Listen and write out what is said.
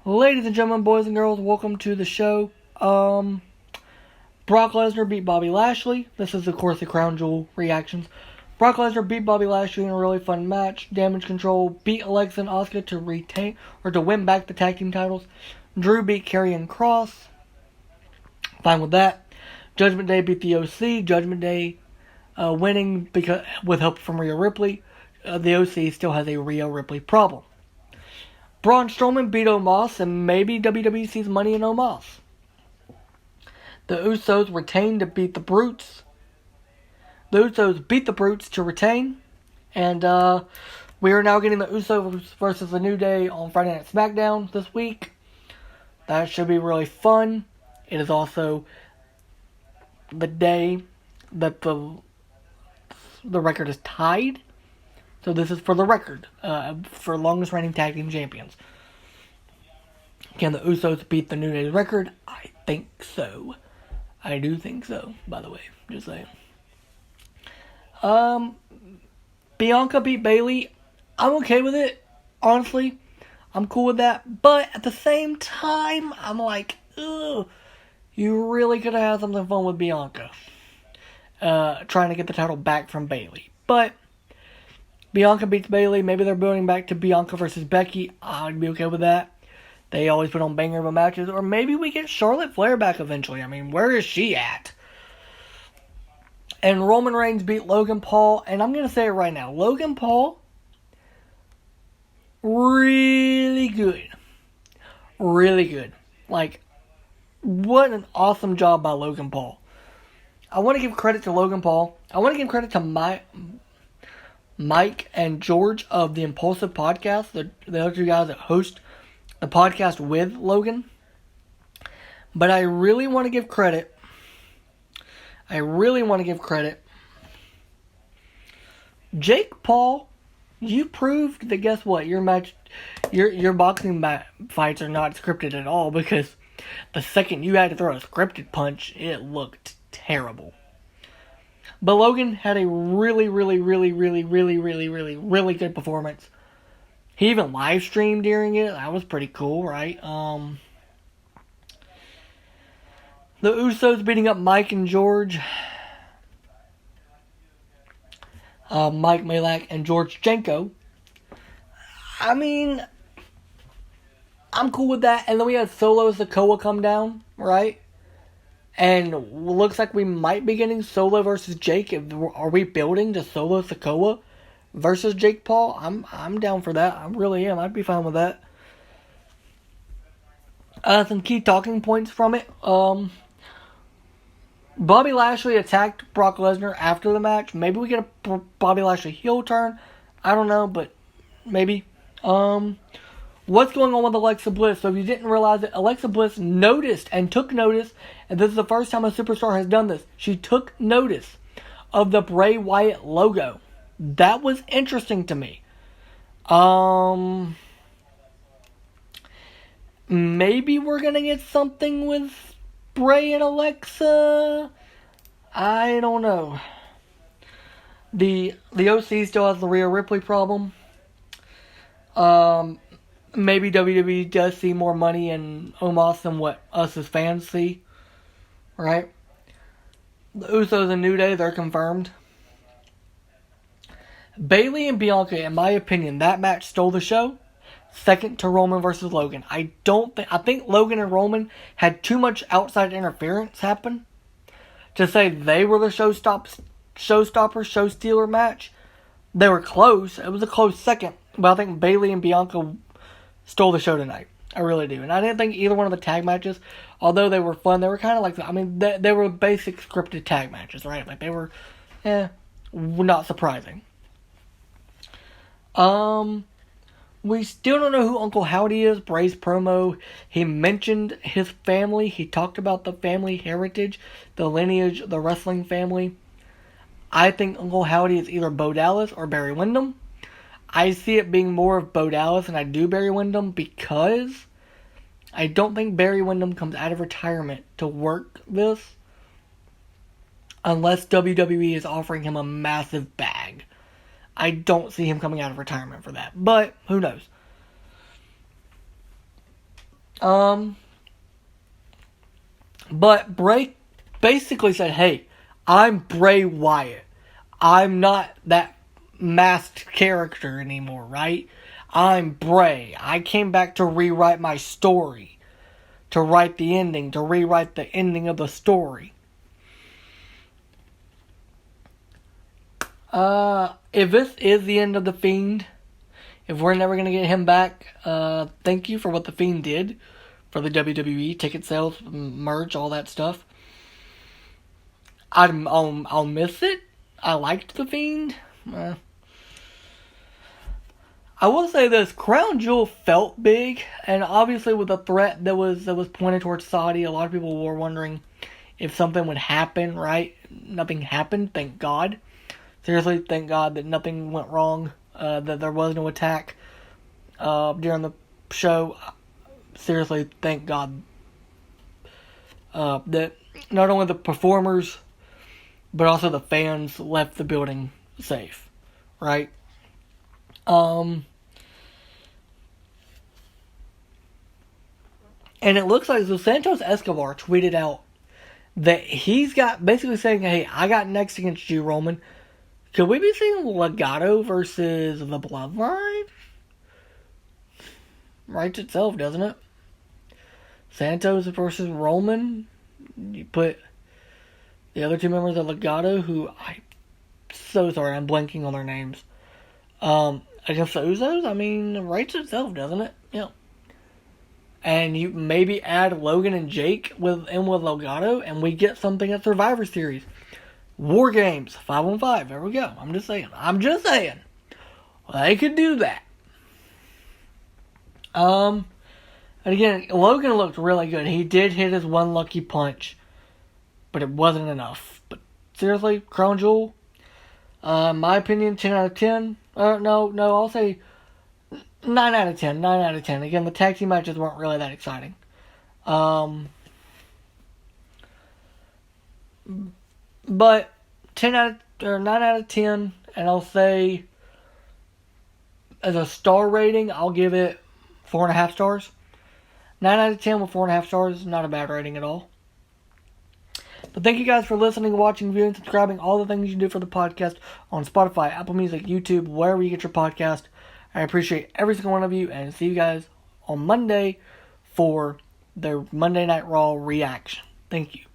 Ladies and gentlemen, boys and girls, welcome to the show. Brock Lesnar beat Bobby Lashley. This is, of course, the Crown Jewel reactions. Brock Lesnar beat Bobby Lashley in a really fun match. Damage Control beat Alexa and Asuka to retain or to win back the tag team titles. Drew beat Karrion Kross. Fine with that. Judgment Day beat the OC. Judgment Day winning because with help from Rhea Ripley. The OC still has a Rhea Ripley problem. Braun Strowman beat Omos, and maybe WWE sees money in Omos. The Usos retained to beat the Brutes. The Usos beat the Brutes to retain. And we are now getting the Usos versus the New Day on Friday Night SmackDown this week. That should be really fun. It is also the day that the record is tied. So this is for the record, for longest reigning tag team champions. Can the Usos beat the New Day's record? I think so. I do think so, by the way. Just saying. Bianca beat Bayley. I'm okay with it, honestly. I'm cool with that. But at the same time, I'm like, ugh. You really could have had something fun with Bianca. Trying to get the title back from Bayley. But Bianca beats Bayley. Maybe they're building back to Bianca versus Becky. I'd be okay with that. They always put on banger of matches. Or maybe we get Charlotte Flair back eventually. I mean, where is she at? And Roman Reigns beat Logan Paul. And I'm going to say it right now. Logan Paul, really good. Really good. Like, what an awesome job by Logan Paul. I want to give credit to Logan Paul. I want to give credit to Mike and George of the Impulsive Podcast, the other two guys that host the podcast with Logan. But I really want to give credit. Jake Paul, you proved that, guess what? Your boxing fights are not scripted at all, because the second you had to throw a scripted punch, it looked terrible. But Logan had a really good performance. He even live streamed during it. That was pretty cool, right? The Usos beating up Mike and George. Mike Malak and George Jenko. I mean, I'm cool with that. And then we had Solo Sikoa come down, right? And looks like we might be getting Solo versus Jake. Are we building to Solo Sikoa versus Jake Paul? I'm down for that. I really am. I'd be fine with that. Some key talking points from it. Bobby Lashley attacked Brock Lesnar after the match. Maybe we get a Bobby Lashley heel turn. I don't know, but maybe. What's going on with Alexa Bliss? So if you didn't realize it, Alexa Bliss noticed and took notice, and this is the first time a superstar has done this. She took notice of the Bray Wyatt logo. That was interesting to me. Maybe we're gonna get something with Bray and Alexa. I don't know. The OC still has the Rhea Ripley problem. Maybe WWE does see more money in Omos than what us as fans see. Right? The Usos and New Day, they're confirmed. Bayley and Bianca, in my opinion, that match stole the show. Second to Roman versus Logan. I think Logan and Roman had too much outside interference happen to say they were the showstopper, show stealer match. They were close. It was a close second. But I think Bayley and Bianca stole the show tonight. I really do. And I didn't think either one of the tag matches, although they were fun, they were kind of like, I mean, they were basic scripted tag matches, right? Like, they were, not surprising. We still don't know who Uncle Howdy is. Bray's promo, he mentioned his family. He talked about the family heritage, the lineage, the wrestling family. I think Uncle Howdy is either Bo Dallas or Barry Windham. I see it being more of Bo Dallas than I do Barry Windham, because I don't think Barry Windham comes out of retirement to work this unless WWE is offering him a massive bag. I don't see him coming out of retirement for that, but who knows. But Bray basically said, hey, I'm Bray Wyatt. I'm not that masked character anymore, right? I'm Bray. I came back to rewrite my story. To write the ending. To rewrite the ending of the story. If this is the end of The Fiend, if we're never going to get him back, thank you for what The Fiend did for the WWE, ticket sales, merch, all that stuff. I'll miss it. I liked The Fiend. I will say this, Crown Jewel felt big, and obviously with the threat that was pointed towards Saudi, a lot of people were wondering if something would happen, right? Nothing happened, thank God. Seriously, thank God that nothing went wrong, that there was no attack during the show. Seriously, thank God that not only the performers, but also the fans left the building safe, right? And it looks like Santos Escobar tweeted out that he's got, basically saying, hey, I got next against you, Roman. Could we be seeing Legado versus the Bloodline? Writes itself, doesn't it? Santos versus Roman. You put the other two members of Legado, who I'm so sorry, I'm blanking on their names. Against the Usos? I mean, it writes itself, doesn't it? Yeah. And you maybe add Logan and Jake with Legado, and we get something at Survivor Series. War Games, 5-on-5. There we go. I'm just saying. Well, they could do that. And again, Logan looked really good. He did hit his one lucky punch, but it wasn't enough. But seriously, Crown Jewel, my opinion, 10 out of 10. No, I'll say 9 out of 10. 9 out of 10. Again, the tag team matches weren't really that exciting. But 9 out of 10, and I'll say as a star rating, I'll give it 4.5 stars. 9 out of 10 with 4.5 stars, not a bad rating at all. But thank you guys for listening, watching, viewing, subscribing, all the things you do for the podcast on Spotify, Apple Music, YouTube, wherever you get your podcast. I appreciate every single one of you, and see you guys on Monday for the Monday Night Raw reaction. Thank you.